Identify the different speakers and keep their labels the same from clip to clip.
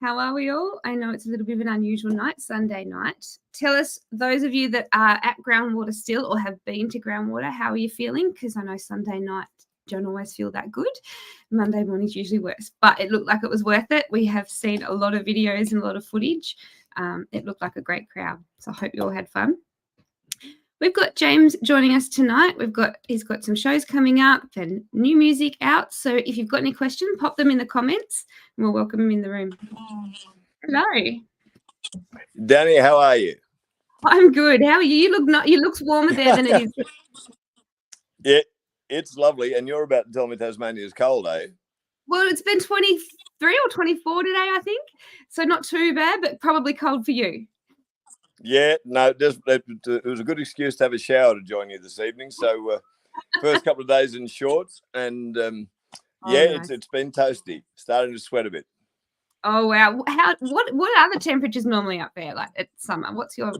Speaker 1: How are we all? I know it's a little bit of an unusual night, Sunday night. Tell us, those of you that are at groundwater still or have been to groundwater, how are you feeling? Because I know Sunday night don't always feel that good. Monday morning's usually worse, but it looked like it was worth it. We have seen a lot of videos and a lot of footage. It looked like a great crowd, so I hope you all had fun. We've got James joining us tonight. He's got some shows coming up and new music out. So if you've got any questions, pop them in the comments and we'll welcome him in the room. Hello.
Speaker 2: Danni, how are you?
Speaker 1: I'm good. How are you? You look warmer there than it is.
Speaker 2: Yeah, it's lovely. And you're about to tell me Tasmania's cold, eh?
Speaker 1: Well, it's been 23 or 24 today, I think. So not too bad, but probably cold for you.
Speaker 2: Yeah, no, it was a good excuse to have a shower to join you this evening. So first couple of days in shorts and nice. It's been toasty, starting to sweat a bit.
Speaker 1: Oh, wow. What are the temperatures normally up there, like at summer? What's your...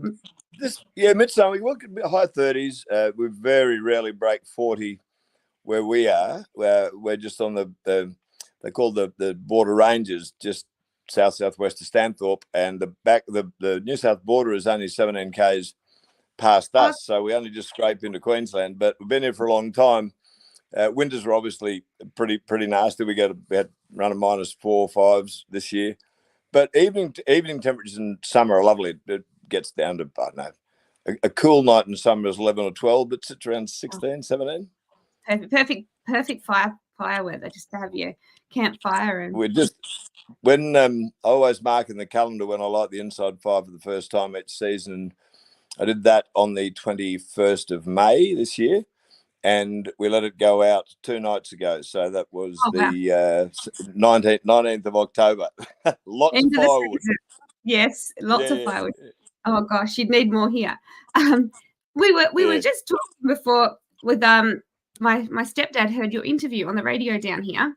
Speaker 2: midsummer, we look at high 30s. We very rarely break 40 where we are. We're just on they call the border ranges, just southwest of Stanthorpe, and the New South border is only 17 k's past us, so we only just scraped into Queensland. But we've been here for a long time. Winters are obviously pretty nasty. We had run of -4 or -5s this year, but evening temperatures in summer are lovely. It gets down to, I don't know, a cool night in summer is 11 or 12, but sits around 16, 17.
Speaker 1: Perfect fire weather, just to have your campfire. And
Speaker 2: we're just when I always mark in the calendar when I light the inside fire for the first time each season. I did that on the 21st of May this year, and we let it go out 2 nights ago. So that was the 19th of October. Lots of firewood.
Speaker 1: Yes, lots of firewood. Oh gosh, you'd need more here. We were just talking before with my stepdad heard your interview on the radio down here,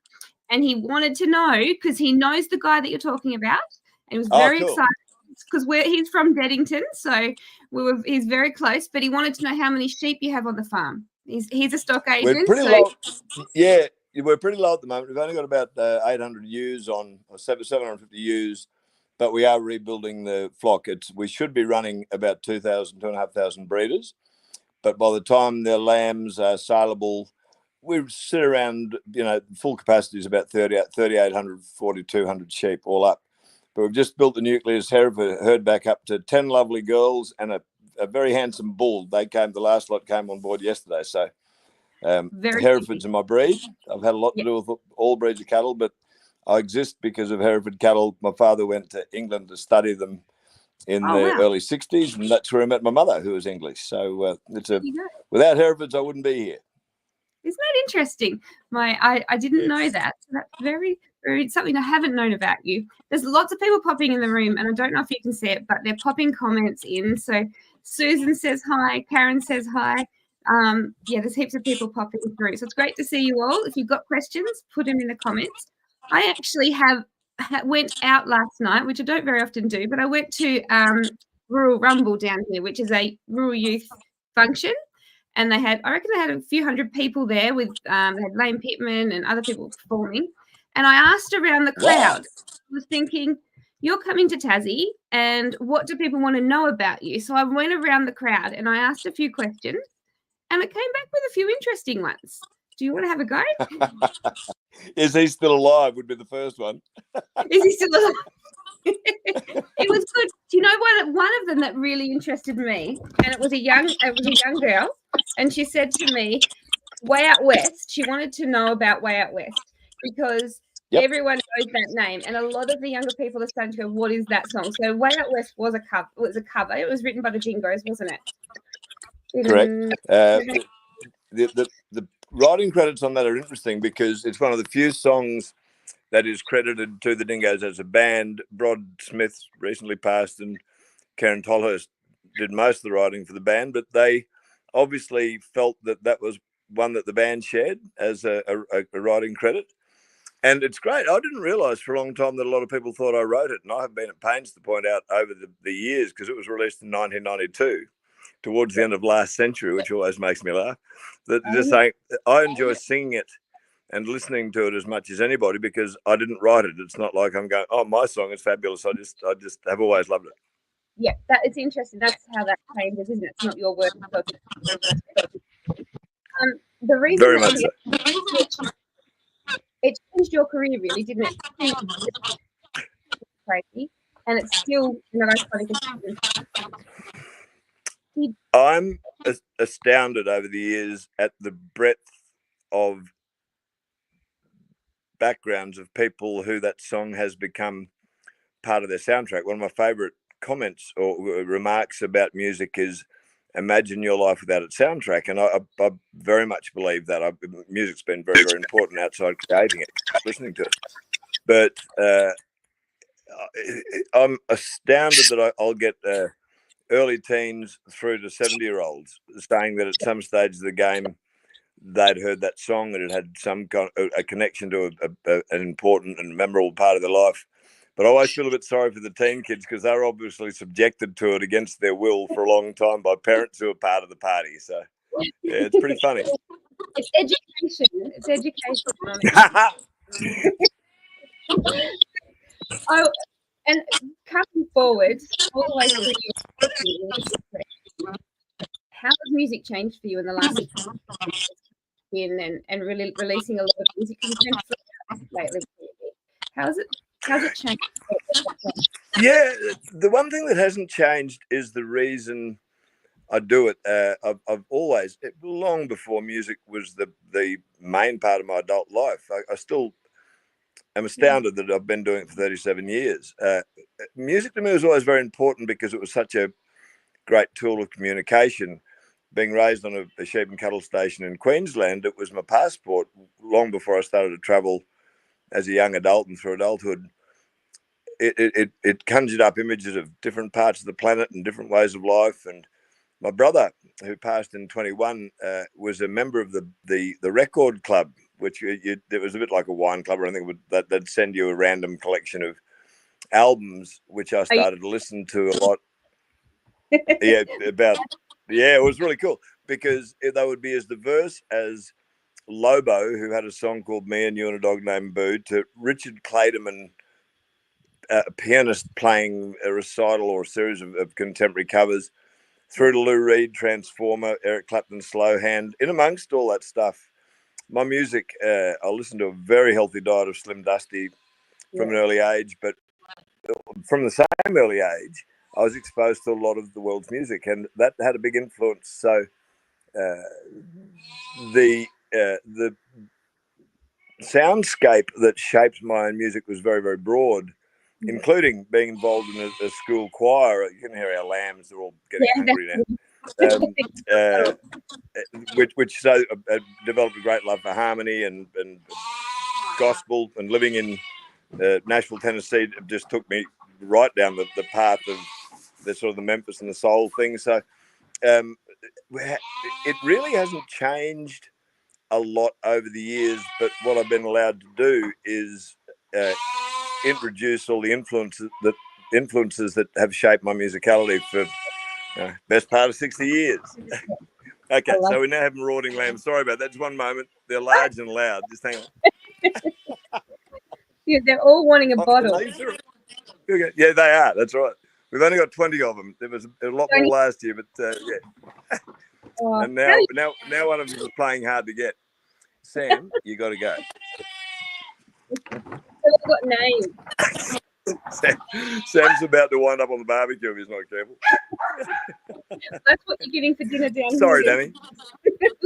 Speaker 1: and he wanted to know, because he knows the guy that you're talking about, and he was very excited because he's from Deddington, so he's very close, but he wanted to know how many sheep you have on the farm. He's a stock agent.
Speaker 2: We're pretty low. Yeah, we're pretty low at the moment. We've only got about 800 ewes or 750 ewes, but we are rebuilding the flock. We should be running about 2,500 breeders. But by the time the lambs are saleable, we sit around, full capacity is about 3,800, 4,200 sheep all up. But we've just built the nucleus herd back up to 10 lovely girls and a very handsome bull. The last lot came on board yesterday. So Herefords are my breed. I've had a lot to do with all breeds of cattle, but I exist because of Hereford cattle. My father went to England to study them in the early 60s, and that's where I met my mother, who was English. So without Herefords, I wouldn't be here.
Speaker 1: Isn't that interesting? I didn't know that. So that's very, very something I haven't known about you. There's lots of people popping in the room, and I don't know if you can see it, but they're popping comments in. So Susan says hi, Karen says hi. There's heaps of people popping through. So it's great to see you all. If you've got questions, put them in the comments. I actually went out last night, which I don't very often do, but I went to Rural Rumble down here, which is a rural youth function. And I reckon they had a few hundred people there with, they had Lane Pittman and other people performing. And I asked around the crowd, I was thinking, you're coming to Tassie, and what do people want to know about you? So I went around the crowd and I asked a few questions, and it came back with a few interesting ones. Do you want to have a go?
Speaker 2: Is he still alive? Would be the first one.
Speaker 1: Is he still alive? It was good. Do you know what? One of them that really interested me, and it was a young girl, and she said to me, "Way Out West." She wanted to know about Way Out West because everyone knows that name, and a lot of the younger people are starting to go, "What is that song?" So Way Out West was a cover. It was a cover. It was written by the Jingos, wasn't it?
Speaker 2: Correct. The writing credits on that are interesting because it's one of the few songs that is credited to the Dingoes as a band. Brod Smith recently passed, and Karen Tolhurst did most of the writing for the band, but they obviously felt that was one that the band shared as a writing credit. And it's great. I didn't realise for a long time that a lot of people thought I wrote it, and I have been at pains to point out over the years, because it was released in 1992. Towards the end of last century, which always makes me laugh. That just saying, I enjoy singing it and listening to it as much as anybody because I didn't write it. It's not like I'm going, oh, my song is fabulous. I just have always loved it.
Speaker 1: Yeah, that it's interesting. That's how that changes, isn't it? It's not your word. The reason
Speaker 2: Very
Speaker 1: that
Speaker 2: much so.
Speaker 1: it changed your career, really, didn't it? Crazy, and it's still funny.
Speaker 2: I'm astounded over the years at the breadth of backgrounds of people who that song has become part of their soundtrack. One of my favorite comments or remarks about music is, imagine your life without its soundtrack. And I very much believe that. Music's been very, very important outside creating it, listening to it. But I'm astounded that I'll get early teens through to 70-year-olds saying that at some stage of the game they'd heard that song and it had some kind of a connection to an important and memorable part of their life. But I always feel a bit sorry for the teen kids because they're obviously subjected to it against their will for a long time by parents who are part of the party. So yeah, it's pretty funny.
Speaker 1: It's education. It's education. And coming forward, all the way through how has music changed for you in the last year and really releasing a lot of music content lately? How's it changed?
Speaker 2: Yeah, the one thing that hasn't changed is the reason I do it. I've always, long before music was the main part of my adult life, I still am astounded that I've been doing it for 37 years. Music to me was always very important because it was such a great tool of communication. Being raised on a sheep and cattle station in Queensland, it was my passport long before I started to travel as a young adult and through adulthood. It conjured up images of different parts of the planet and different ways of life. And my brother, who passed in 21, was a member of the record club, which it was a bit like a wine club or anything. They'd send you a random collection of albums, which I started to listen to a lot. Yeah, it was really cool because they would be as diverse as Lobo, who had a song called Me and You and a Dog Named Boo, to Richard Clayderman, a pianist playing a recital or a series of contemporary covers, through to Lou Reed, Transformer, Eric Clapton, Slow Hand. In amongst all that stuff, my music, I listened to a very healthy diet of Slim Dusty from an early age, but from the same early age, I was exposed to a lot of the world's music, and that had a big influence. So the soundscape that shaped my music was very, very broad, including being involved in a school choir. You can hear our lambs; they're all getting hungry now. Which so developed a great love for harmony and gospel, and living in Nashville, Tennessee, just took me right down the path of the sort of the Memphis and the soul thing. So it really hasn't changed a lot over the years, but what I've been allowed to do is introduce all the influences that have shaped my musicality for best part of 60 years. Okay, so we now have marauding lambs. Sorry about that. Just one moment. They're large and loud. Just hang on.
Speaker 1: Yeah, they're all wanting a bottle.
Speaker 2: Yeah, they are. That's right. We've only got 20 of them. There was a lot more last year, but yeah. And now one of them is playing hard to get. Sam, you got to go.
Speaker 1: They've got names.
Speaker 2: Sam's about to wind up on the barbecue if he's not careful.
Speaker 1: That's what you're getting for dinner down here.
Speaker 2: Sorry, Danni.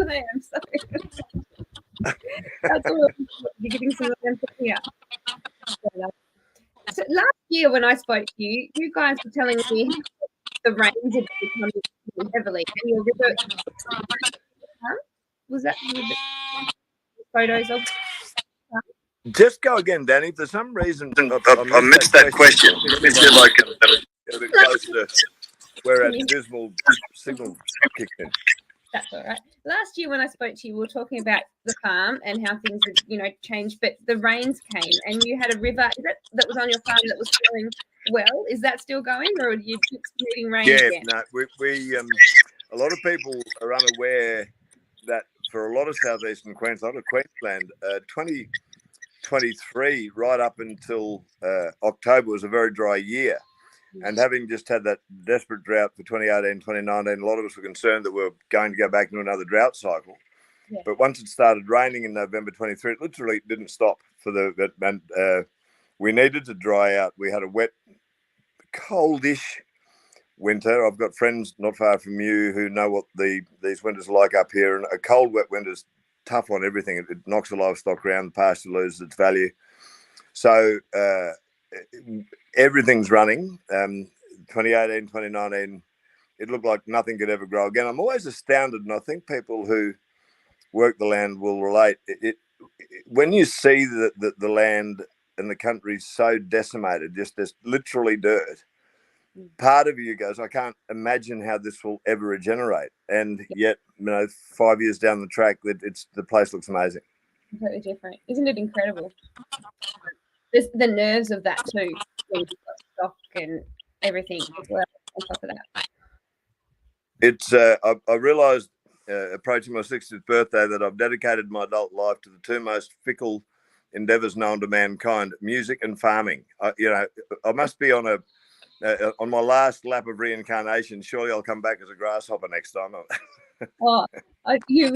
Speaker 1: I am sorry. That's all you're getting some of them for here. So last year when I spoke to you, you guys were telling me the rains had become heavily, and your river was that photos of?
Speaker 2: Just go again, Danni. For some reason,
Speaker 3: I missed that question. Let me see if I can
Speaker 2: get a bit close to where our dismal signal kicked in.
Speaker 1: That's all right. Last year when I spoke to you, we were talking about the farm and how things had, changed, but the rains came and you had a river that was on your farm that was flowing well. Is that still going, or are you experiencing rain again?
Speaker 2: No, we a lot of people are unaware that for a lot of southeastern Queensland, a lot of Queensland, 2023 right up until October was a very dry year. And having just had that desperate drought for 2018, 2019, a lot of us were concerned that we were going to go back into another drought cycle.
Speaker 1: Yeah.
Speaker 2: But once it started raining in November 23, it literally didn't stop and we needed to dry out. We had a wet, coldish winter. I've got friends not far from you who know what these winters are like up here, and a cold, wet winter's tough on everything. It knocks the livestock around, the pasture loses its value. So everything's running. 2018, 2019, it looked like nothing could ever grow again. I'm always astounded, and I think people who work the land will relate. When you see the land and the country so decimated, just there's literally dirt, part of you goes, I can't imagine how this will ever regenerate. And yet, 5 years down the track, the place looks amazing.
Speaker 1: Completely different. Isn't it incredible? There's the nerves of that too. When you've got stock and everything as well on top of that.
Speaker 2: It's I realised approaching my 60th birthday that I've dedicated my adult life to the two most fickle endeavours known to mankind: music and farming. I must be on my last lap of reincarnation. Surely I'll come back as a grasshopper next time.
Speaker 1: You've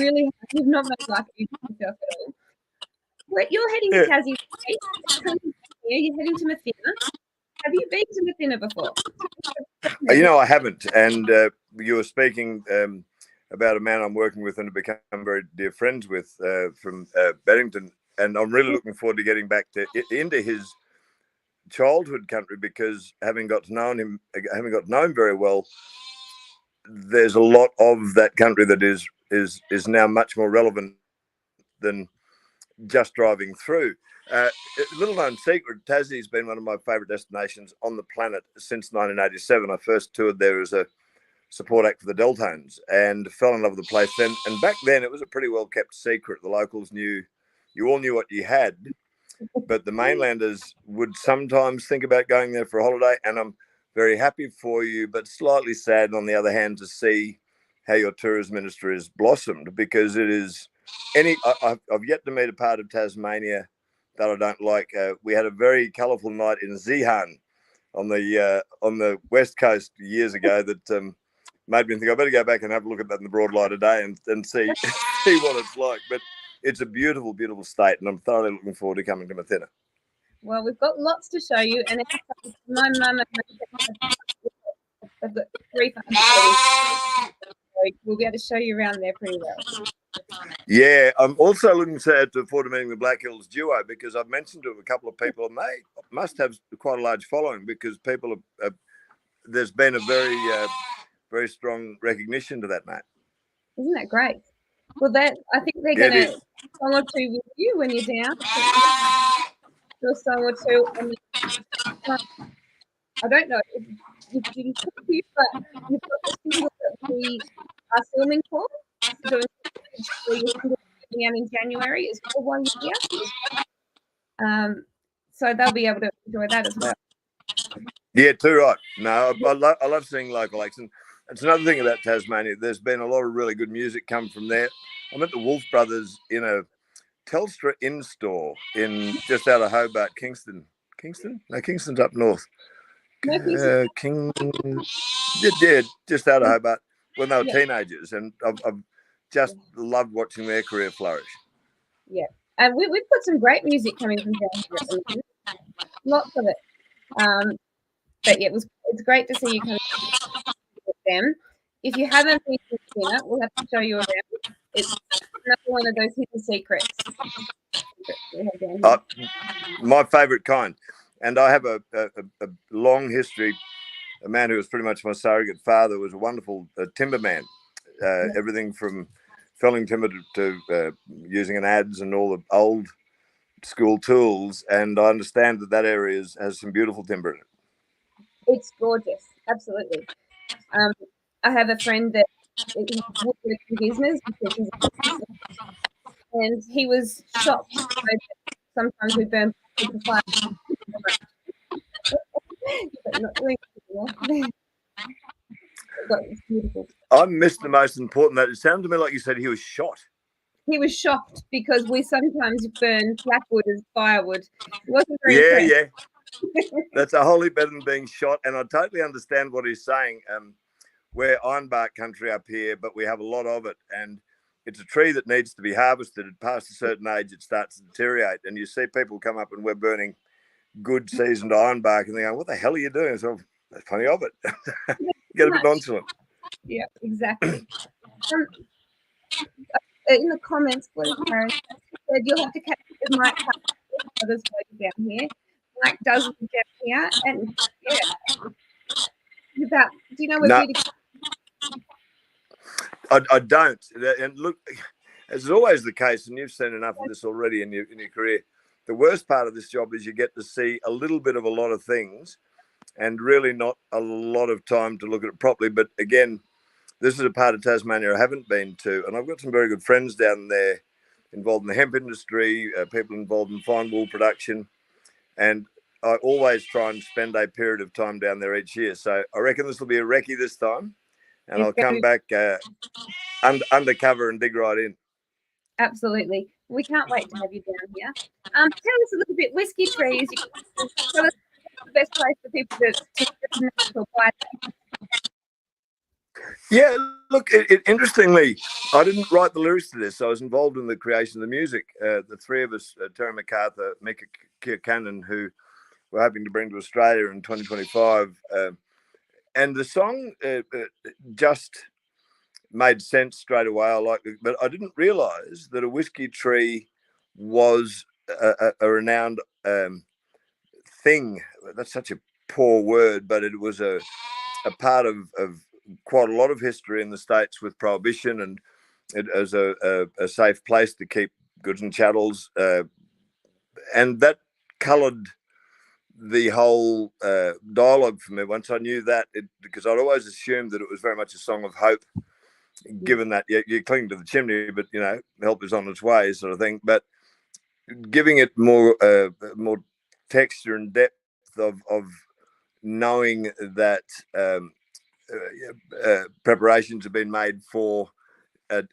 Speaker 1: not made life easy for yourself at all. You're heading to Tassie. You're heading to Mathina. Have you been to Mathina before?
Speaker 2: I haven't. And you were speaking about a man I'm working with and have become very dear friends with from Beddington. And I'm really looking forward to getting back into his childhood country, because having got to know him very well, there's a lot of that country that is now much more relevant than just driving through. Little known secret, Tassie's been one of my favourite destinations on the planet since 1987. I first toured there as a support act for the Deltones and fell in love with the place then. And back then it was a pretty well kept secret. The locals knew, you all knew what you had, but the mainlanders would sometimes think about going there for a holiday. And I'm very happy for you, but slightly sad on the other hand to see how your tourism industry has blossomed, because it is I've yet to meet a part of Tasmania that I don't like. We had a very colourful night in Zeehan on the west coast years ago that made me think I better go back and have a look at that in the broad light of day and see see what it's like. But it's a beautiful, beautiful state, and I'm thoroughly looking forward to coming to Mathina.
Speaker 1: Well, we've got lots to show you, and my mum and they've got 3 farms. We'll be able to show you around there pretty well.
Speaker 2: Yeah, I'm also looking forward to meeting the Black Hills duo, because I've mentioned to a couple of people, and they must have quite a large following, because people there's been a very very strong recognition to that, mate.
Speaker 1: Isn't that great? Well, I think they're going to song or two with you when you're down. Do a song or two. I don't know if you didn't talk to you, but you've got the single that we are filming for. Doing out in January is for 1 year. So they'll be able to enjoy that as well.
Speaker 2: Yeah, too right. No, I love seeing local acts, and it's another thing about Tasmania. There's been a lot of really good music come from there. I met the Wolf Brothers in a Telstra in-store in just out of Hobart, Kingston. No, Kingston's up north.
Speaker 1: No,
Speaker 2: just out of Hobart when they were teenagers, and I've just loved watching their career flourish.
Speaker 1: Yeah, and we've got some great music coming from down here. Lots of it. But yeah, it's great to see you coming with them. If you haven't been to dinner, we'll have to show you around. It's another one of those hidden secrets.
Speaker 2: My favourite kind. And I have a long history. A man who was pretty much my surrogate father was a wonderful timberman. Everything from felling timber to using an adze and all the old school tools. And I understand that area has some beautiful timber in it.
Speaker 1: It's gorgeous, absolutely. I have a friend that is woodworking business, and he was shocked. Sometimes we burn for fire.
Speaker 2: I missed the most important. That it sounded to me like you said he was shot.
Speaker 1: he was shocked because we sometimes burn blackwood as firewood. He wasn't very impressed.
Speaker 2: That's a whole heap better than being shot, and I totally understand what he's saying. We're ironbark country up here, but we have a lot of it, and it's a tree that needs to be harvested. Past a certain age, it starts to deteriorate, and you see people come up and we're burning good seasoned ironbark, and they go, "What the hell are you doing?" So there's plenty of it. Get a bit nonchalant.
Speaker 1: Yeah, exactly. In the comments, Karen said you'll have to catch up with Mike others down here. Mike does live down here, and do you know where
Speaker 2: I don't. And look, as is always the case, and you've seen enough of this already in your career, the worst part of this job is you get to see a little bit of a lot of things and really not a lot of time to look at it properly. But again, this is a part of Tasmania I haven't been to, and I've got some very good friends down there involved in the hemp industry, people involved in fine wool production, and I always try and spend a period of time down there each year. So I reckon this will be a recce this time, and I'll come back undercover and dig right in.
Speaker 1: Absolutely. We can't wait to have you down here. Tell us a little bit, whiskey trees. Tell us the best place for people to apply that.
Speaker 2: Yeah, look, interestingly, I didn't write the lyrics to this. I was involved in the creation of the music. The three of us, Terry MacArthur, Mika Cannon, who we're hoping to bring to Australia in 2025. And the song just made sense straight away. I liked it, but I didn't realise that a whiskey tree was a renowned thing. That's such a poor word, but it was a part of quite a lot of history in the States with Prohibition, and it as a safe place to keep goods and chattels, and that coloured the whole dialogue for me. Once I knew that, because I'd always assumed that it was very much a song of hope, given that you cling to the chimney, but help is on its way, sort of thing. But giving it more texture and depth of knowing that preparations have been made for a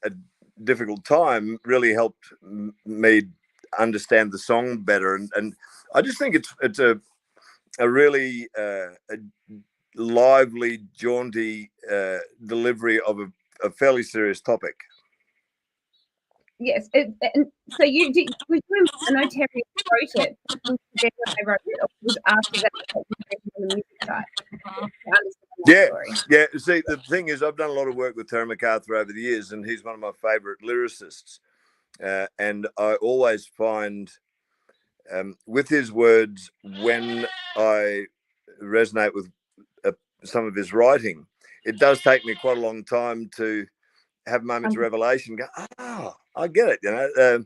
Speaker 2: difficult time really helped me understand the song better, and I just think it's a really lively, jaunty delivery of a fairly serious topic.
Speaker 1: Yes, and so you did. I know Terry wrote it. They wrote it. Or was after that on the music side.
Speaker 2: Yeah. See, the thing is, I've done a lot of work with Terry MacArthur over the years, and he's one of my favourite lyricists. And I always find, with his words, when I resonate with some of his writing, it does take me quite a long time to have moments of revelation. Go, oh, I get it,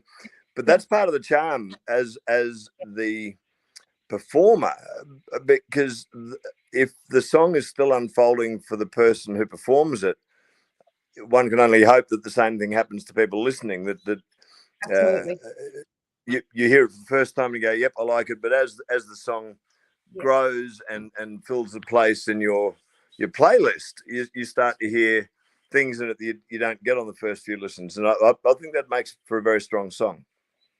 Speaker 2: but that's part of the charm as the performer, because if the song is still unfolding for the person who performs it, one can only hope that the same thing happens to people listening. That you hear it for the first time and you go, "Yep, I like it." But as the song grows and fills the place in your playlist, you start to hear things in it that you don't get on the first few listens, and I think that makes for a very strong song.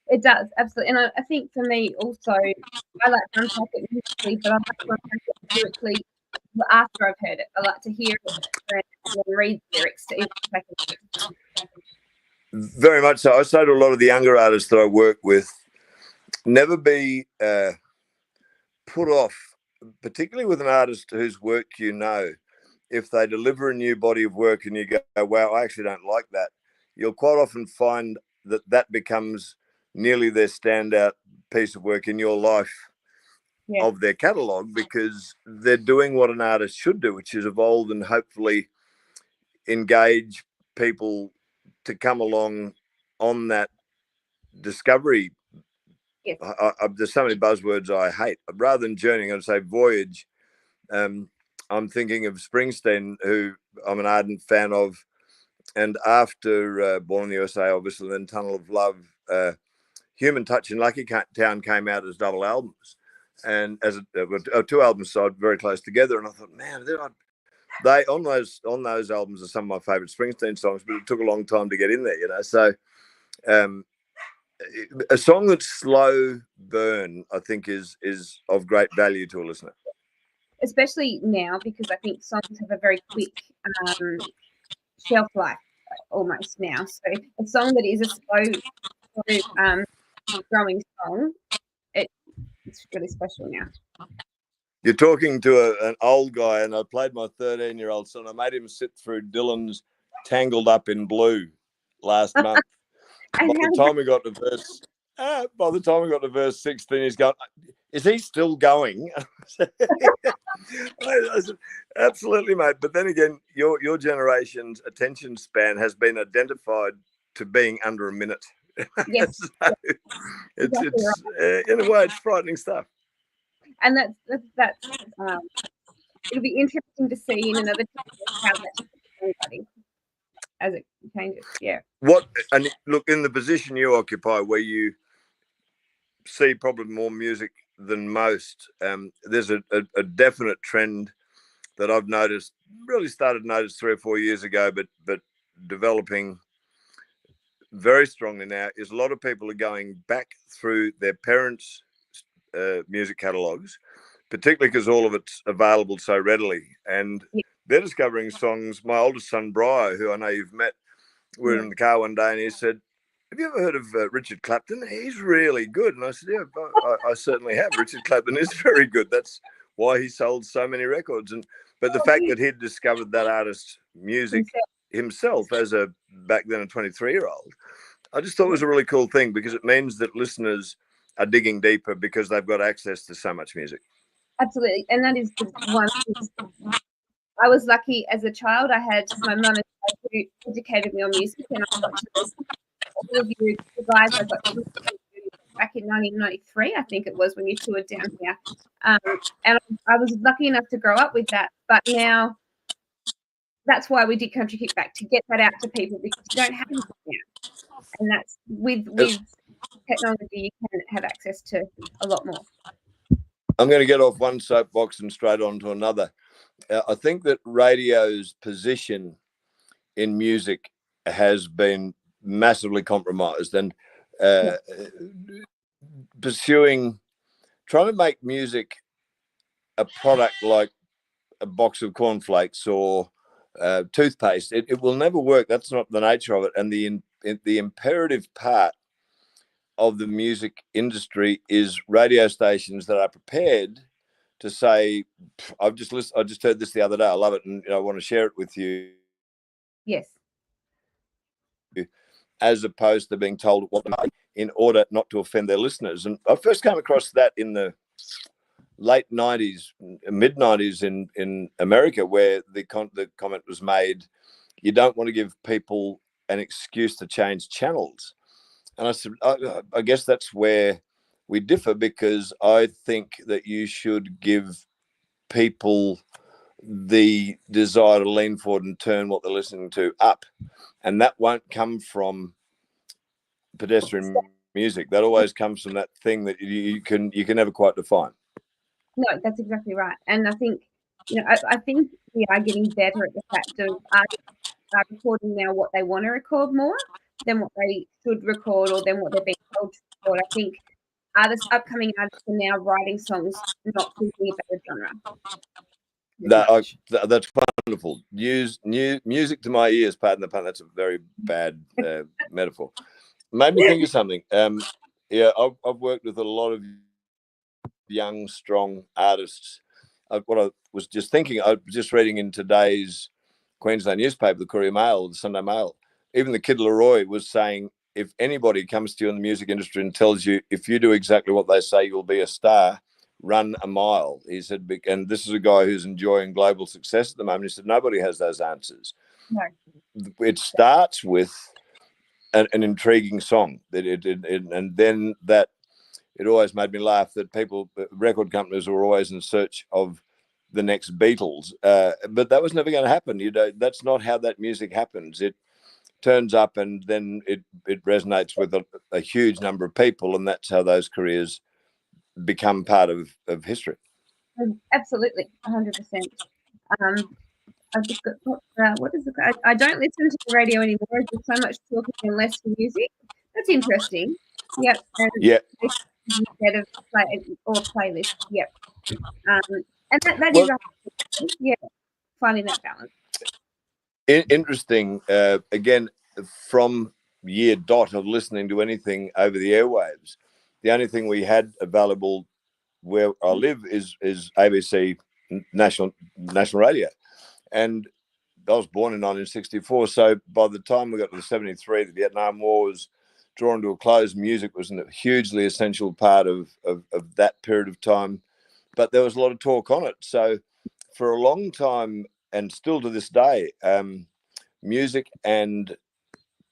Speaker 1: It does, absolutely. And I think for me also, I like to unpack it musically, but I like to unpack it lyrically after I've heard it. I like to hear it and read lyrics to even
Speaker 2: Very much so. I say to a lot of the younger artists that I work with, never be put off, particularly with an artist whose work if they deliver a new body of work and you go, wow, I actually don't like that, you'll quite often find that becomes nearly their standout piece of work in your life of their catalogue, because they're doing what an artist should do, which is evolve and hopefully engage people to come along on that discovery. There's so many buzzwords I hate. Rather than journeying, I'd say voyage. I'm thinking of Springsteen, who I'm an ardent fan of, and after Born in the USA, obviously, then Tunnel of Love, Human Touch and Lucky Town came out as double albums, and as two albums sold very close together. And I thought, man, they on those albums are some of my favourite Springsteen songs, but it took a long time to get in there, So a song that's slow burn, I think, is of great value to a listener.
Speaker 1: Especially now, because I think songs have a very quick shelf life almost now. So a song that is a slow growing song, it's really special now.
Speaker 2: You're talking to an old guy, and I played my 13-year-old son. I made him sit through Dylan's "Tangled Up in Blue" last month. By the time we got to verse 16, he's going, "Is he still going?" I said, "Absolutely, mate." But then again, your generation's attention span has been identified to being under a minute.
Speaker 1: Yes,
Speaker 2: so it's in a way, it's frightening stuff.
Speaker 1: And that's it'll be interesting to see in another 10 years how that's as it changes. Yeah.
Speaker 2: And look, in the position you occupy, where you see probably more music than most, there's a definite trend that I've noticed, really started to notice 3 or 4 years ago, but developing very strongly now, is a lot of people are going back through their parents' music catalogues, particularly because all of it's available so readily, and they're discovering songs. My oldest son, Briar, who I know you've met, we were in the car one day and he said, "Have you ever heard of Richard Clapton? He's really good." And I said, "Yeah, I certainly have. Richard Clapton is very good. That's why he sold so many records." But the fact that he'd discovered that artist's music himself as back then a 23-year-old, I just thought it was a really cool thing, because it means that listeners are digging deeper because they've got access to so much music.
Speaker 1: Absolutely. And that is the one thing. I was lucky as a child. I had my mum and dad who educated me on music, and I got to listen to all of you guys. I got to listen to back in 1993, I think it was, when you toured down here. And I was lucky enough to grow up with that. But now that's why we did Country Kickback, to get that out to people, because you don't have it now. And that's with technology, you can have access to a lot more.
Speaker 2: I'm going to get off one soapbox and straight on to another. I think that radio's position in music has been massively compromised, and trying to make music a product like a box of cornflakes or toothpaste, it will never work. That's not the nature of it. And the imperative part of the music industry is radio stations that are prepared to say, I just heard this the other day, I love it, and I want to share it with you.
Speaker 1: Yes.
Speaker 2: As opposed to being told what to make in order not to offend their listeners. And I first came across that in the late 90s, mid 90s in America, where the comment was made, "You don't want to give people an excuse to change channels." And I said, I guess that's where we differ, because I think that you should give people the desire to lean forward and turn what they're listening to up. And that won't come from pedestrian music. That always comes from that thing that you can never quite define.
Speaker 1: No, that's exactly right. And I think, I think we are getting better at the fact of artists are recording now what they want to record more than what they should record or than what they're being told to record. I think upcoming artists are now writing songs not thinking about the genre.
Speaker 2: That's wonderful. Use new music to my ears, pardon the pun. That's a very bad metaphor. Made me think of something. I've worked with a lot of young, strong artists. What I was just thinking, I was just reading in today's Queensland newspaper, the Courier Mail, the Sunday Mail, even the Kid Leroy was saying, if anybody comes to you in the music industry and tells you, if you do exactly what they say, you'll be a star, run a mile. He said, and this is a guy who's enjoying global success at the moment. He said, nobody has those answers. No. It starts with an intriguing song, and then that. It always made me laugh that record companies were always in search of the next Beatles, but that was never going to happen. That's not how that music happens. It turns up and then it resonates with a huge number of people, and that's how those careers become part of history.
Speaker 1: Absolutely, 100%. I've just got what is it? I don't listen to the radio anymore. There's so much talking and less music. That's interesting. Yep. And
Speaker 2: Yeah.
Speaker 1: instead of playlist. Yep. And that
Speaker 2: Well,
Speaker 1: is finding that balance.
Speaker 2: Interesting. Again, from year dot of listening to anything over the airwaves, the only thing we had available where I live is ABC national radio, and I was born in 1964. So by the time we got to the 73, the Vietnam War was drawn to a close. Music was a hugely essential part of that period of time, but there was a lot of talk on it. So for a long time, and still to this day, music and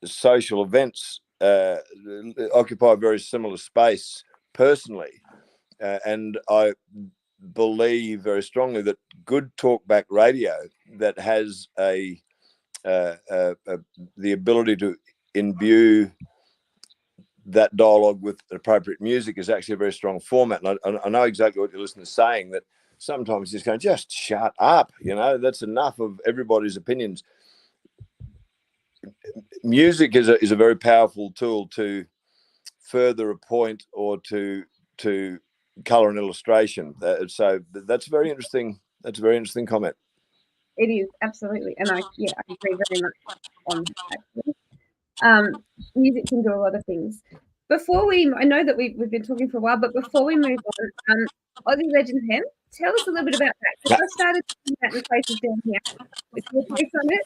Speaker 2: social events occupy a very similar space personally. And I believe very strongly that good talkback radio that has the ability to imbue that dialogue with appropriate music is actually a very strong format. And I know exactly what your listener's saying, that sometimes just going, just shut up, that's enough of everybody's opinions. Music is a very powerful tool to further a point or to color an illustration. So that's very interesting. That's a very interesting comment.
Speaker 1: It is, absolutely. And I agree very much on that, actually. Music can do a lot of things. I know that we've been talking for a while, but before we move on, Aussie Legends Hemp, tell us a little bit about that. Because I started seeing that in places down here. Is there a place on it?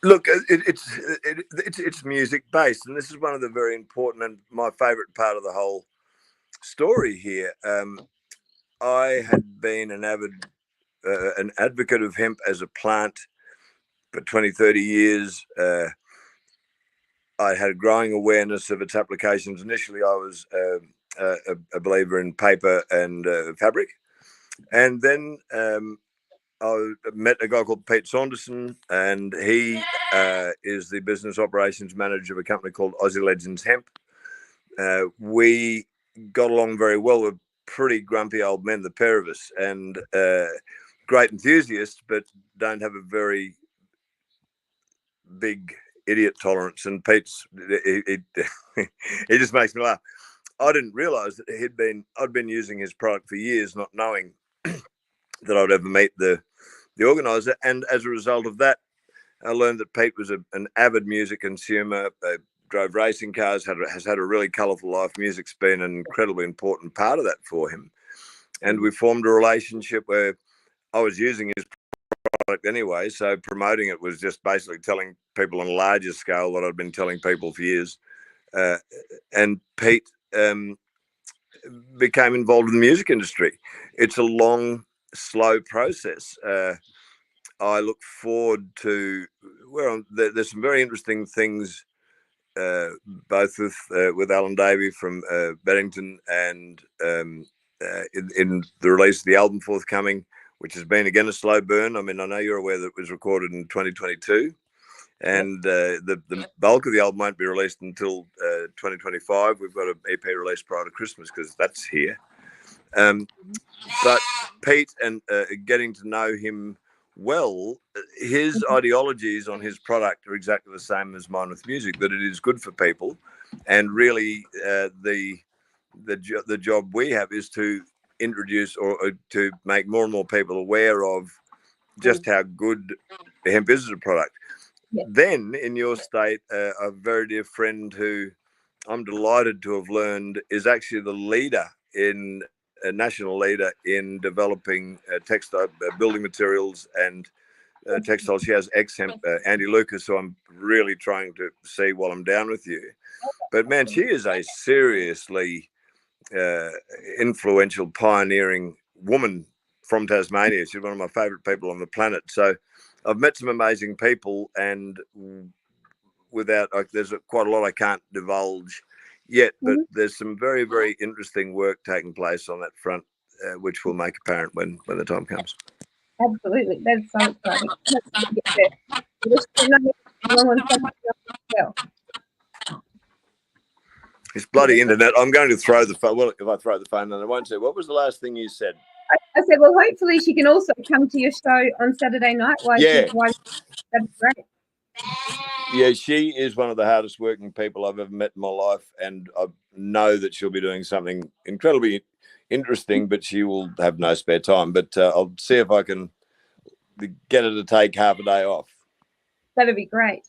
Speaker 2: Look, it's music based, and this is one of the very important and my favourite part of the whole story here. I had been an advocate of hemp as a plant for 20, 30 years. I had a growing awareness of its applications. Initially, I was a believer in paper and fabric, and then I met a guy called Pete Saunderson, and he is the business operations manager of a company called Aussie Legends Hemp. We got along very well. We're pretty grumpy old men, the pair of us, and great enthusiasts, but don't have a very big idiot tolerance. And Pete's, he just makes me laugh. I didn't realise that I'd been using his product for years, not knowing that I'd ever meet the organizer. And as a result of that, I learned that Pete was an avid music consumer, drove racing cars, has had a really colourful life. Music's been an incredibly important part of that for him. And we formed a relationship where I was using his product anyway, so promoting it was just basically telling people on a larger scale what I'd been telling people for years. And Pete became involved in the music industry. It's a long, slow process. I look forward to there's some very interesting things, both with Alan Davey from Beddington and in the release of the album forthcoming, which has been again a slow burn. I mean, I know you're aware that it was recorded in 2022, and the bulk of the album won't be released until 2025. We've got an EP release prior to Christmas because that's here. But Pete, and getting to know him well, his ideologies on his product are exactly the same as mine with music, that it is good for people. And really the job we have is to introduce or to make more and more people aware of just how good hemp is as a product. Yeah. Then in your state, a very dear friend who I'm delighted to have learned is actually the leader in a national leader in developing textile building materials and textiles. She has ex-hemp, Andy Lucas, who I'm really trying to see while I'm down with you. But man, she is a seriously influential, pioneering woman from Tasmania. She's one of my favorite people on the planet. So I've met some amazing people, and there's quite a lot I can't divulge yet, but there's some very, very interesting work taking place on that front, which will make apparent when the time comes.
Speaker 1: Absolutely. That's so exciting.
Speaker 2: It's bloody internet. I'm going to throw the phone. Well, if I throw the phone, then I won't say. What was the last thing you said?
Speaker 1: I said, well, hopefully she can also come to your show on Saturday night. That'd be great.
Speaker 2: Yeah, she is one of the hardest working people I've ever met in my life, and I know that she'll be doing something incredibly interesting, but she will have no spare time. But I'll see if I can get her to take half a day off.
Speaker 1: That'd be great.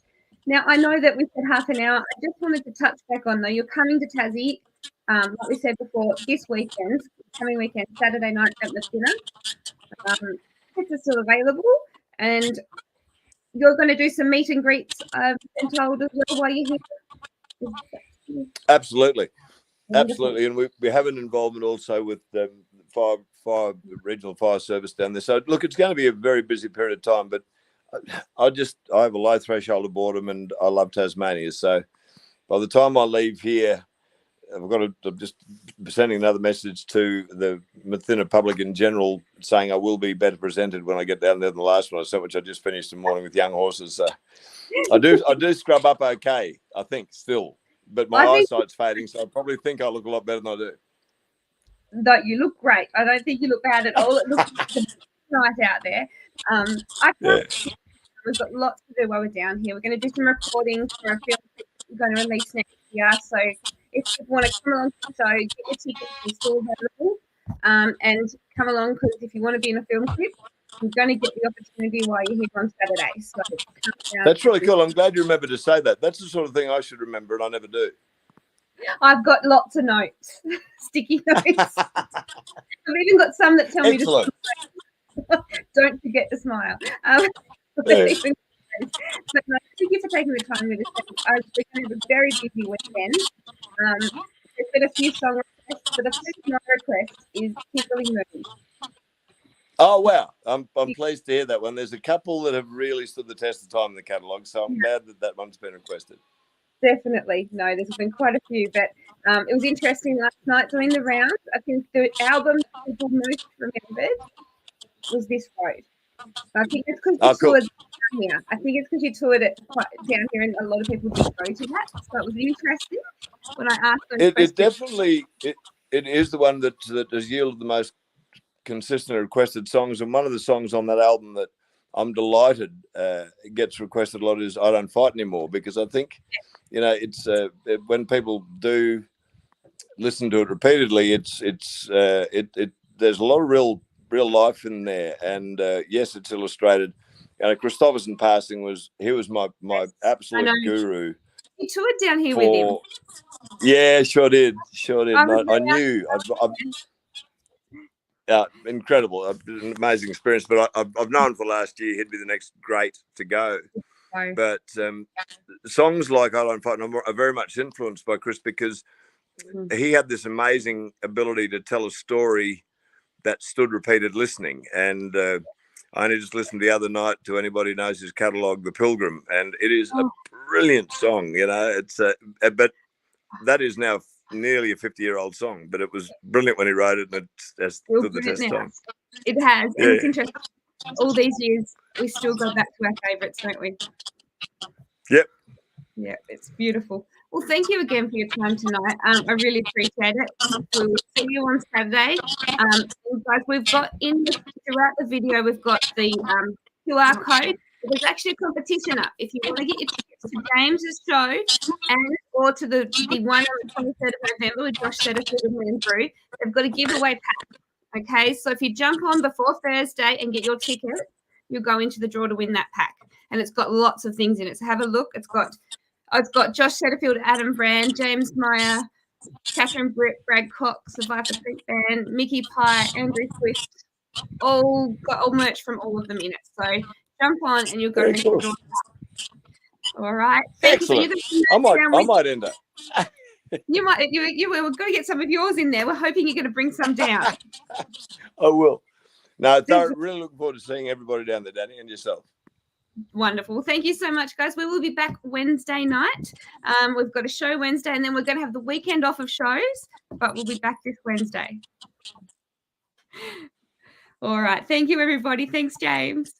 Speaker 1: Now, I know that we said half an hour. I just wanted to touch back on, though, you're coming to Tassie, like we said before, this weekend, coming weekend, Saturday night at the dinner. Tickets are still available, and you're going to do some meet and greets, I've been told, as well, while you're here.
Speaker 2: Absolutely.
Speaker 1: Wonderful.
Speaker 2: Absolutely. And we have an involvement also with the regional fire service down there. So, look, it's going to be a very busy period of time, but I have a low threshold of boredom, and I love Tasmania. So by the time I leave here, I'm just sending another message to the Mathina public in general, saying I will be better presented when I get down there than the last one I sent, which I just finished in the morning with young horses. So I do scrub up okay, I think, still. But my eyesight's fading, so I probably think I look a lot better than I do.
Speaker 1: No, you look great. I don't think you look bad at all. It looks nice out there. We've got lots to do while we're down here. We're going to do some recordings for a film we're going to release next year. So if you want to come along to the show, get your tickets. They're still available. And come along, because if you want to be in a film clip, you're going to get the opportunity while you're here on Saturday. So
Speaker 2: that's really cool. I'm glad you remembered to say that. That's the sort of thing I should remember, and I never do.
Speaker 1: I've got lots of notes, sticky notes. I've even got some that tell me to smile. Don't forget to smile. Thank you for taking the time with us. We're going to have a very busy weekend. There's been a few song requests, but the first song request is Kimberly Moon.
Speaker 2: Oh, wow. I'm pleased to hear that one. There's a couple that have really stood the test of time in the catalogue, so I'm glad that one's been requested.
Speaker 1: Definitely. No, there's been quite a few, but it was interesting last night doing the rounds. I think the album that people most remembered was This Road. I think it's because you toured down here. I think it's because you toured it quite down here, and a lot of people didn't go to that. So it was interesting when I asked those questions.
Speaker 2: It definitely it is the one that has yielded the most consistent requested songs, and one of the songs on that album that I'm delighted gets requested a lot is I Don't Fight Anymore, because I think, you know, it's when people do listen to it repeatedly, there's a lot of real life in there, and yes, it's illustrated. Christopherson passing was my absolute guru.
Speaker 1: He toured down here with him.
Speaker 2: Yeah, sure did. I knew. Incredible, an amazing experience. But I've known for last year he'd be the next great to go. But songs like I Don't Fight Anymore are very much influenced by Chris, because he had this amazing ability to tell a story that stood repeated listening. And I only just listened the other night to Anybody Knows His Catalogue, The Pilgrim, and it is a brilliant song. You know, it's but that is now nearly a 50-year-old song, but it was brilliant when he wrote it, and it's stood the test of time.
Speaker 1: It has, and it's interesting. All these years, we still go back to our favourites, don't we?
Speaker 2: Yep.
Speaker 1: Yeah, it's beautiful. Well, thank you again for your time tonight. I really appreciate it. We'll see you on Saturday. Guys, we've got throughout the video, we've got the QR code. There's actually a competition up. If you want to get your tickets to James's show or to the one on the 23rd of November with Josh Setterfield and Lynn Brew, they've got a giveaway pack. Okay, so if you jump on before Thursday and get your ticket, you'll go into the draw to win that pack. And it's got lots of things in it. So have a look. It's got Josh Setterfield, Adam Brand, James Meyer, Catherine Britt, Brad Cox, the Viper Creek Band, Mickey Pye, Andrew Swift, all merch from all of them in it. So jump on and you'll go into the draw. All right. Thank
Speaker 2: Excellent.
Speaker 1: you.
Speaker 2: I might end up.
Speaker 1: You might. We're going to get some of yours in there. We're hoping you're going to bring some down.
Speaker 2: I will. No, really looking forward to seeing everybody down there, Danny, and yourself.
Speaker 1: Wonderful. Thank you so much, guys. We will be back Wednesday night. We've got a show Wednesday, and then we're going to have the weekend off of shows, but we'll be back this Wednesday. All right. Thank you, everybody. Thanks, James.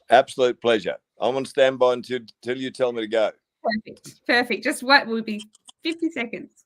Speaker 2: Absolute pleasure. I'm on standby until you tell me to go.
Speaker 1: Perfect. Just what will be 50 seconds.